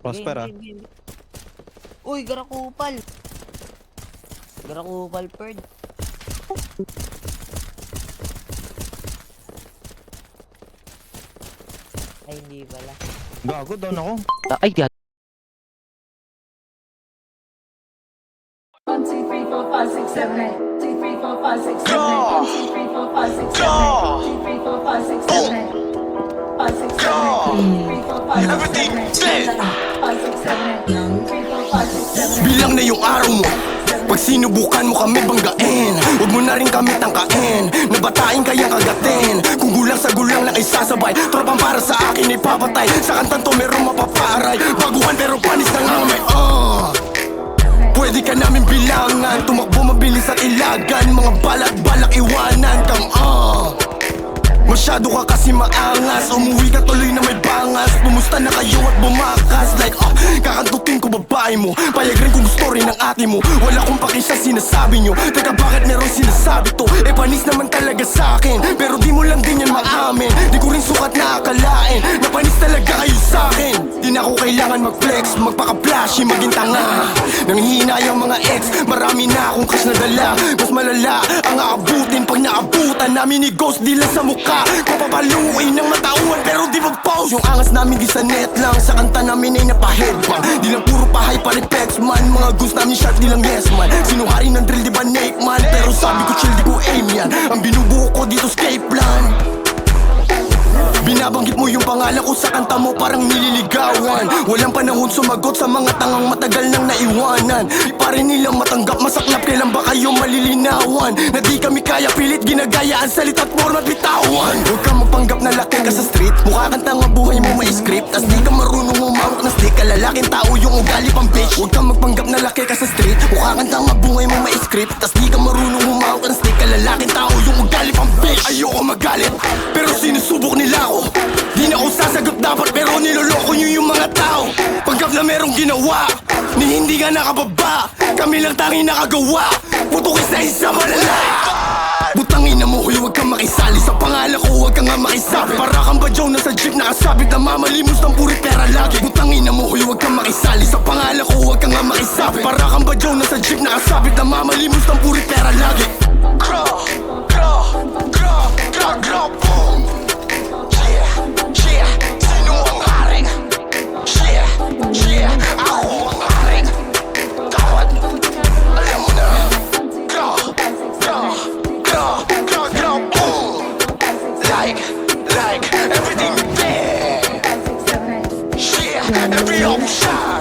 Prosper ah. Game. Uy, garakupal. Garakupal, Perd. Ay, hindi pala. Gago, down ako. Ay, God. 1, 2, 3, 4, 5, 6, 7, 8. 2, 3, 4, 5, 6, 7, 8. 1, 2, 3, 4, 5, 6, 7, 8. 2, 3, 4, 5, 6, 7, 8. 5, 6, 7, 8. 2, 3, 4, 5, 6, 7, 8. 5, 6, 7, 8. 3, 4, 5, 6, 7, 8. Bilang na yung araw mo. Pag sinubukan mo kami banggain, huwag mo na rin kami tangkain. Nabatain kayang kagatin. Kung gulang sa gulang lang ay sasabay. Tropang para sa akin ay papatay. Sa kantang to merong mapaparay. Baguhan pero panis ng amay. Pwede ka namin bilangan. Tumakbo mabilis at ilagan. Mga balak iwanan kang Masyado ka kasi maangas. Umuwi ka tuloy na may bangas. Pumusta na kayo at bumakas. Like kakantutin ko babae mo. Payag rin kung gusto rin ng ate mo. Wala kong paki sa sinasabi nyo. Teka bakit meron sinasabi to? Eh panis naman talaga sa akin. Pero di mo lang din yan maamin. Di ko rin sukat na akalain na panis talaga kayo sa akin. Di na ako kailangan mag-flex, magpaka-flashy, maging tanga. Nanghihina yung mga ex. Marami na akong cash na dala. Mas malala ang aabutin pag naabutan namin ni Ghost. Di lang sa mukha papapaluin ng matauhan pero di mag-post. Yung angas namin di sa net lang. Sa kanta namin ay napa-headbang. Di lang puro pahay pa-reflex man. Mga goons namin sharp di lang yes man. Sinuhari ng drill di ba Nate man. Pero sabi ko chill di ko aim yan. Ang binubuo ko dito escape plan. Binabanggit mo yung pangalan ko sa kanta mo parang nililigawan. Walang panahon sumagot sa mga tangang matagal nang naiwanan. Di pa rin nilang matanggap masaklap. Kailan ba kayo malilinawan? Na di kami kaya pilit ginagayaan salita't format bitawan. Huwag kang magpanggap na laki ka sa street. Mukha kang tanga buhay mo may script. Tas di ka marunong humawak na stick. Kalalaking tao yung ugali pang bitch. Huwag kang magpanggap na laki ka sa street. Mukha kang tanga buhay mo may script. Tas di ka marunong humawak na stick. Kalalaking tao yung ugali pang bitch. Ayoko magalit pero sinusubok nila ako. Di na ako sasagot dapat pero niloloko nyo yung mga tao. Panggap na merong ginawa ni hindi ka nakababa. Kami lang tanging nakagawa. Putukis na isa malala. Butangin na mo huy, huwag kang makisali. Sa pangalan ko huwag kang nga makisabi. Para kang badyaw na sa jeep nakasabit na mamalimos ng puri pera lagi. Butangin na mo huy, huwag kang makisali. Sa pangalan ko huwag kang nga makisabi. Para kang badyaw na sa jeep nakasabit na mamalimos ng puri pera lagi. Boom. Sino ang hari? Ako ang hari. Tawad, alam mo na. Boom. Like everything there. Every option.